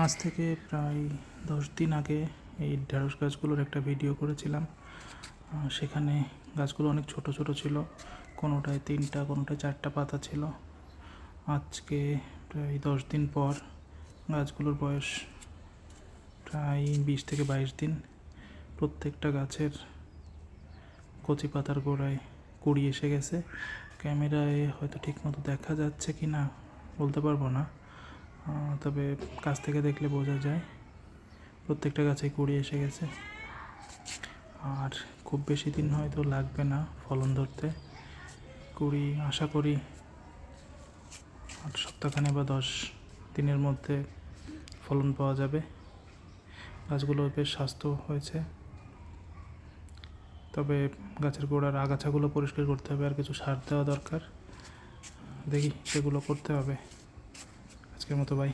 আজ থেকে প্রায় 10 দিন আগে এই ঢেঁড়স গাছগুলোর একটা ভিডিও করেছিলাম। সেখানে গাছগুলো অনেক ছোট ছোট ছিল, কোনোটায় 3টা কোনোটায় 4টা পাতা ছিল। আজকে প্রায় 10 দিন পর গাছগুলোর বয়স প্রায় 20 থেকে 22 দিন। প্রত্যেকটা গাছের কচি পাতার গোড়ায় কুড়ি এসে গেছে। ক্যামেরায় হয়তো ঠিকমতো দেখা যাচ্ছে কি না বলতে পারবো না, তবে কাছ থেকে দেখলে বোঝা যায় প্রত্যেকটা গাছে কুড়ি এসে গেছে। আর খুব বেশি দিন হয়তো লাগবে না ফলন ধরতে। কুড়ি আশা করি 8 সপ্তাহখানে বা 10 দিনের মধ্যে ফলন পাওয়া যাবে। গাছগুলো বেশ স্বাস্থ্য হয়েছে, তবে গাছের গোড়ার আগাছাগুলো পরিষ্কার করতে হবে, আর কিছু সার দেওয়া দরকার। দেখি সেগুলো করতে হবে। আজকের মতো বাই।